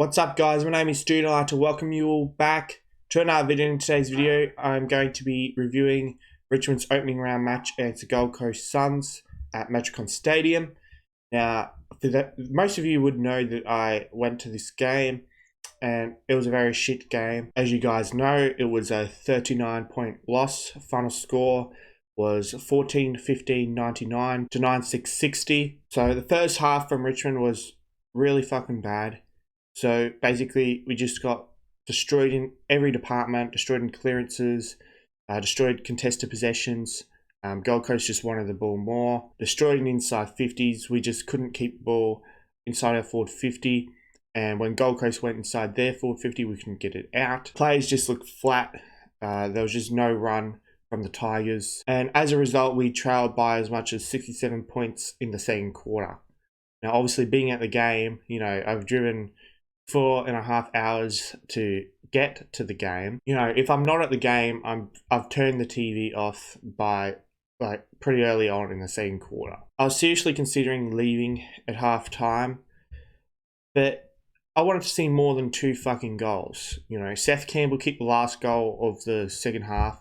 What's up guys, my name is Stoody. I'd like to welcome you all back to another video. In today's video, I'm going to be reviewing Richmond's opening round match against the Gold Coast Suns at Metricon Stadium. Now, most of you would know that I went to this game and it was a very shit game. As you guys know, it was a 39-point loss. Final score was 14-15-99 to 9-6-60. So the first half from Richmond was really fucking bad. So basically, we just got destroyed in every department, destroyed in clearances, destroyed contested possessions. Gold Coast just wanted the ball more. Destroyed in inside 50s. We just couldn't keep the ball inside our forward 50. And when Gold Coast went inside their forward 50, we couldn't get it out. Players just looked flat. There was just no run from the Tigers. And as a result, we trailed by as much as 67 points in the second quarter. Now, obviously, being at the game, I've driven 4.5 hours to get to the game. If I'm not at the game, I've turned the TV off by pretty early on in the second quarter. I was seriously considering leaving at half time, but I wanted to see more than 2 fucking goals. Seth Campbell kicked the last goal of the second half.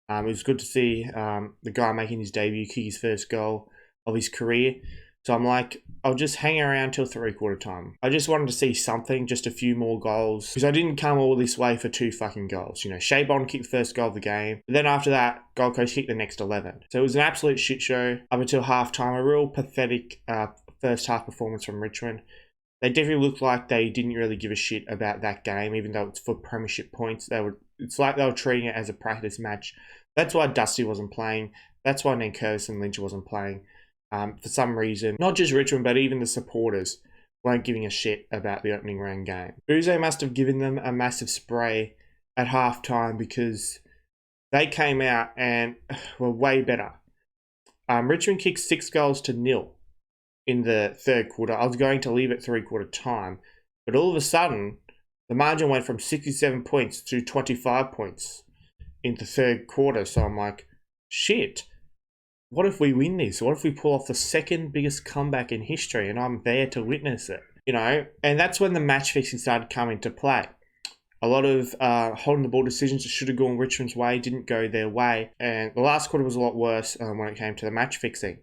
It was good to see the guy making his debut kick his first goal of his career. So I'm like, I'll just hang around till 3/4 time. I just wanted to see something, just a few more goals. Because I didn't come all this way for 2 fucking goals. Shea Bond kicked the first goal of the game. But then after that, Gold Coast kicked the next 11. So it was an absolute shit show up until half time. A real pathetic first half performance from Richmond. They definitely looked like they didn't really give a shit about that game, even though it's for premiership points. It's like they were treating it as a practice match. That's why Dusty wasn't playing. That's why Nankervis and Lynch wasn't playing. For some reason, not just Richmond, but even the supporters weren't giving a shit about the opening round game. Uze must have given them a massive spray at halftime because they came out and were way better. Richmond kicked 6-0 in the third quarter. I was going to leave at 3/4 time, but all of a sudden, the margin went from 67 points to 25 points in the third quarter. So I'm like, shit. What if we win this? What if we pull off the second biggest comeback in history and I'm there to witness it? And that's when the match fixing started coming to play. A lot of holding the ball decisions that should have gone Richmond's way didn't go their way. And the last quarter was a lot worse when it came to the match fixing.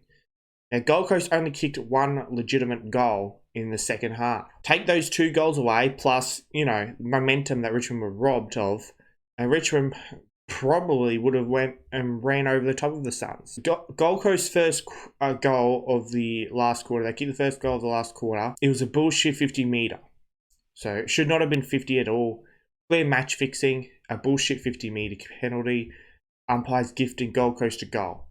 Now, Gold Coast only kicked 1 legitimate goal in the second half. Take those 2 goals away, plus, momentum that Richmond were robbed of, and Richmond probably would have went and ran over the top of the Suns. Gold Coast's first goal of the last quarter, they kicked the first goal of the last quarter. It was a bullshit 50 metre. So it should not have been 50 at all. Clear match fixing, a bullshit 50 metre penalty. Umpires gifting Gold Coast a goal.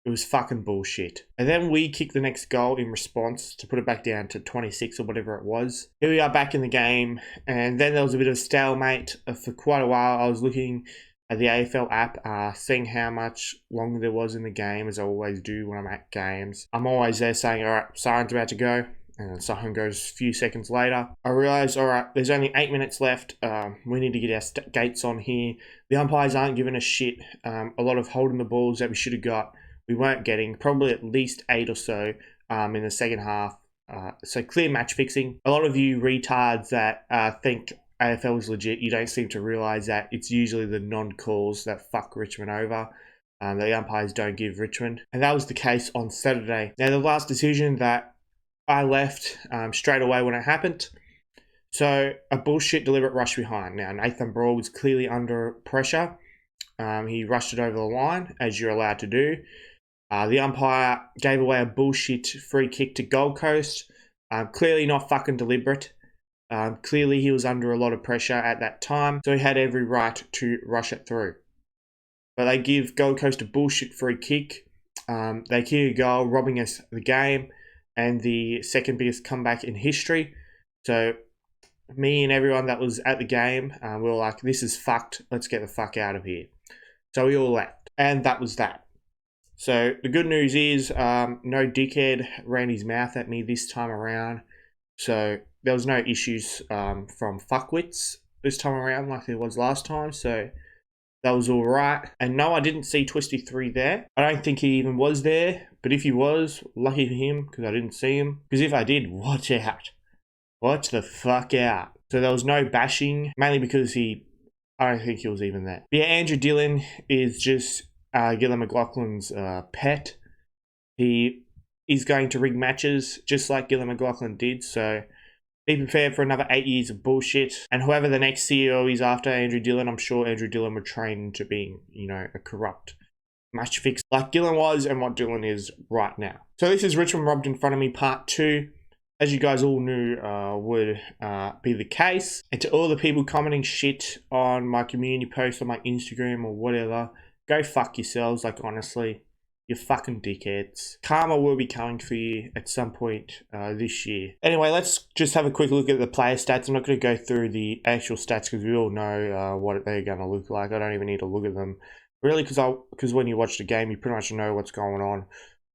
It was fucking bullshit. And then we kicked the next goal in response to put it back down to 26 or whatever it was. Here we are back in the game. And then there was a bit of stalemate for quite a while. I was looking at the AFL app, seeing how much longer there was in the game, as I always do when I'm at games. I'm always there saying, all right, siren's about to go. And the siren goes a few seconds later. I realised, all right, there's only 8 minutes left. We need to get our gates on here. The umpires aren't giving us shit. A lot of holding the balls that we should have got, we weren't getting. Probably at least 8 or so in the second half. So clear match fixing. A lot of you retards that think AFL is legit, you don't seem to realise that it's usually the non-calls that fuck Richmond over. The umpires don't give Richmond. And that was the case on Saturday. Now, the last decision that I left straight away when it happened. So, a bullshit deliberate rush behind. Now, Nathan Brawl was clearly under pressure. He rushed it over the line, as you're allowed to do. The umpire gave away a bullshit free kick to Gold Coast. Clearly not fucking deliberate. Clearly he was under a lot of pressure at that time, so he had every right to rush it through. But they give Gold Coast a bullshit free kick. They kick a goal, robbing us the game and the second biggest comeback in history. So me and everyone that was at the game, we were like, this is fucked. Let's get the fuck out of here. So we all left. And that was that. So the good news is no dickhead ran his mouth at me this time around. So there was no issues from fuckwits this time around like there was last time. So that was all right. And no, I didn't see Twisty 3 there. I don't think he even was there. But if he was, lucky for him because I didn't see him. Because if I did, watch out. Watch the fuck out. So there was no bashing, mainly because I don't think he was even there. But yeah, Andrew Dillon is just Gillon McLachlan's pet. He is going to rig matches just like Gillon McLachlan did. So be prepared for another 8 years of bullshit. And whoever the next CEO is after Andrew Dillon, I'm sure Andrew Dillon would train into being, a corrupt match fix like Dillon was and what Dillon is right now. So this is Richmond Robbed in Front of Me Part 2. As you guys all knew would be the case. And to all the people commenting shit on my community posts on my Instagram or whatever, go fuck yourselves, like honestly. You fucking dickheads. Karma will be coming for you at some point this year. Anyway, let's just have a quick look at the player stats. I'm not going to go through the actual stats because we all know what they're going to look like. I don't even need to look at them. Really, because when you watch the game, you pretty much know what's going on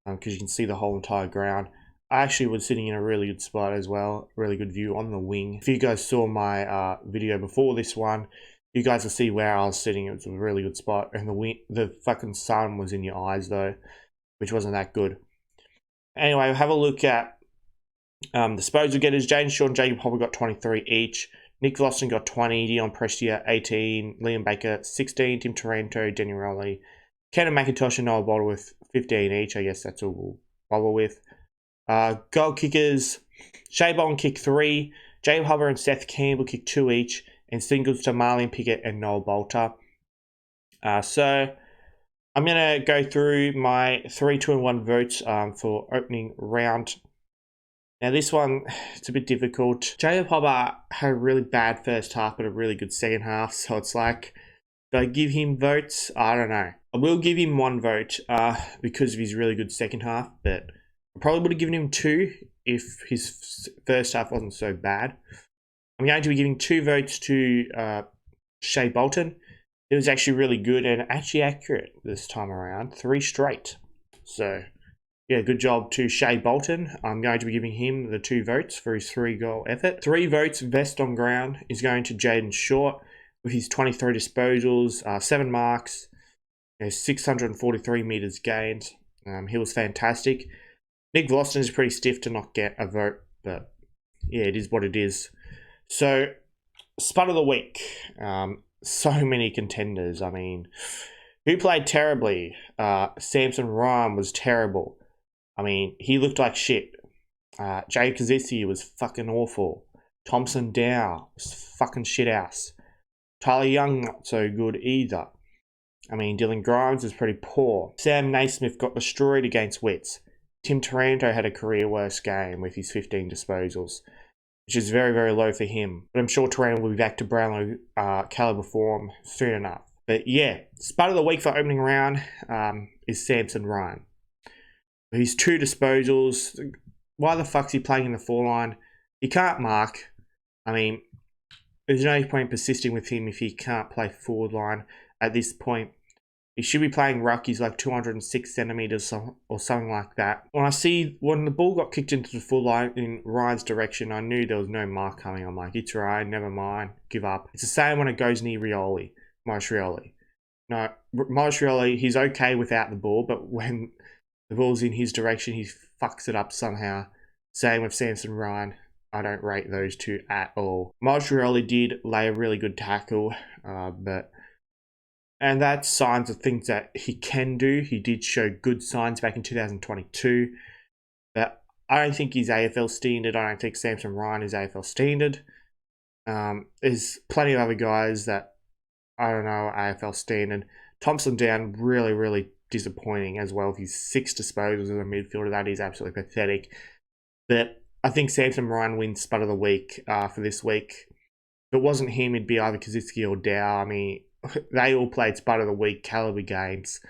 because you can see the whole entire ground. I actually was sitting in a really good spot as well. Really good view on the wing. If you guys saw my video before this one, you guys will see where I was sitting. It was a really good spot. And the fucking sun was in your eyes though, which wasn't that good. Anyway, have a look at disposal getters. Jaden Shaw and Jacob Hopper got 23 each. Nick Vlosten got 20. Dion Prestia 18. Liam Baker 16. Tim Taranto, Denny Rowley, Kenan McIntosh and Noah Bolter with 15 each. I guess that's all we'll bother with. Goal kickers, Shea Bolton kicked 3. Jacob Hopper and Seth Campbell kicked 2 each. And singles to Marlon Pickett and Noel Bolter. So I'm going to go through my 3, 2 and 1 votes for opening round. Now this one, it's a bit difficult. Jacob Hopper had a really bad first half but a really good second half. So it's like, do I give him votes? I don't know. I will give him 1 vote because of his really good second half. But I probably would have given him 2 if his first half wasn't so bad. I'm going to be giving 2 votes to Shea Bolton. It was actually really good and actually accurate this time around. 3 straight. So, yeah, good job to Shea Bolton. I'm going to be giving him the 2 votes for his 3-goal effort. 3 votes, best on ground, is going to Jaden Short with his 23 disposals, 7 marks, 643 metres gained. He was fantastic. Nick Vlosten is pretty stiff to not get a vote, but yeah, it is what it is. So, Spud of the Week. So many contenders. I mean, who played terribly? Samson Ryan was terrible. I mean, he looked like shit. Jay Kaczynski was fucking awful. Thompson Dow was fucking shit ass. Tyler Young not so good either. I mean, Dylan Grimes was pretty poor. Sam Naismith got destroyed against Wits. Tim Taranto had a career worst game with his 15 disposals, which is very, very low for him. But I'm sure Taranto will be back to Brownlow caliber form soon enough. But yeah, Spud of the Week for opening round is Samson Ryan. His 2 disposals. Why the fuck's he playing in the 4 line? He can't mark. I mean, there's no point persisting with him if he can't play forward line at this point. He should be playing ruck. He's like 206 centimeters or something like that. When the ball got kicked into the full line in Ryan's direction, I knew there was no mark coming. I'm like, it's Ryan, never mind, give up. It's the same when it goes near Maurice Rioli. No, Maurice Rioli, he's okay without the ball, but when the ball's in his direction, he fucks it up somehow. Same with Samson Ryan. I don't rate those 2 at all. Maurice Rioli did lay a really good tackle, and that's signs of things that he can do. He did show good signs back in 2022. But I don't think he's AFL standard. I don't think Samson Ryan is AFL standard. There's plenty of other guys that I don't know are AFL standard. Thompson Down, really, really disappointing as well. His 6 disposals as a midfielder, that is absolutely pathetic. But I think Samson Ryan wins Spud of the Week for this week. If it wasn't him, it'd be either Kaczynski or Dow. I mean, they all played Spud of the Week caliber games.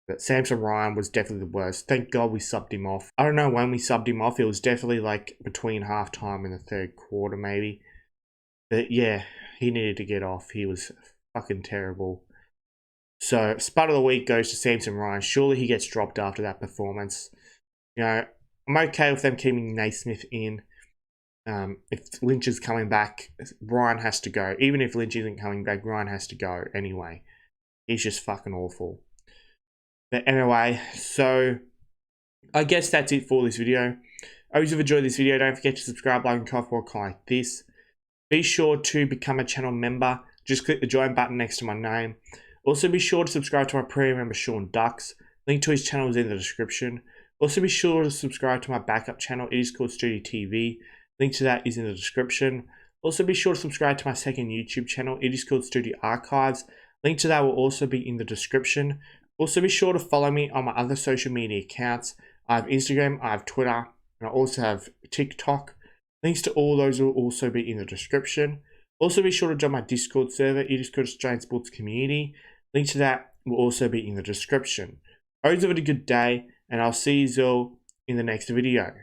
But Samson Ryan was definitely the worst. Thank God we subbed him off. I don't know when we subbed him off. It was definitely like between halftime and the 3rd quarter maybe. But yeah, he needed to get off. He was fucking terrible. So Spud of the Week goes to Samson Ryan. Surely he gets dropped after that performance. I'm okay with them keeping Naismith in. If Lynch is coming back, Ryan has to go. Even if Lynch isn't coming back, Ryan has to go anyway. He's just fucking awful. But anyway, so I guess that's it for this video. I hope you've enjoyed this video. Don't forget to subscribe, like, and comment for a like this. Be sure to become a channel member. Just click the join button next to my name. Also be sure to subscribe to my premium member Sean Ducks. Link to his channel is in the description. Also be sure to subscribe to my backup channel. It is called Stoody TV. Link to that is in the description. Also be sure to subscribe to my second YouTube channel. It is called Stoody Archives. Link to that will also be in the description. Also be sure to follow me on my other social media accounts. I have Instagram, I have Twitter, and I also have TikTok. Links to all those will also be in the description. Also be sure to join my Discord server. It is called Australian Sports Community. Link to that will also be in the description. Hope you have a good day, and I'll see you all in the next video.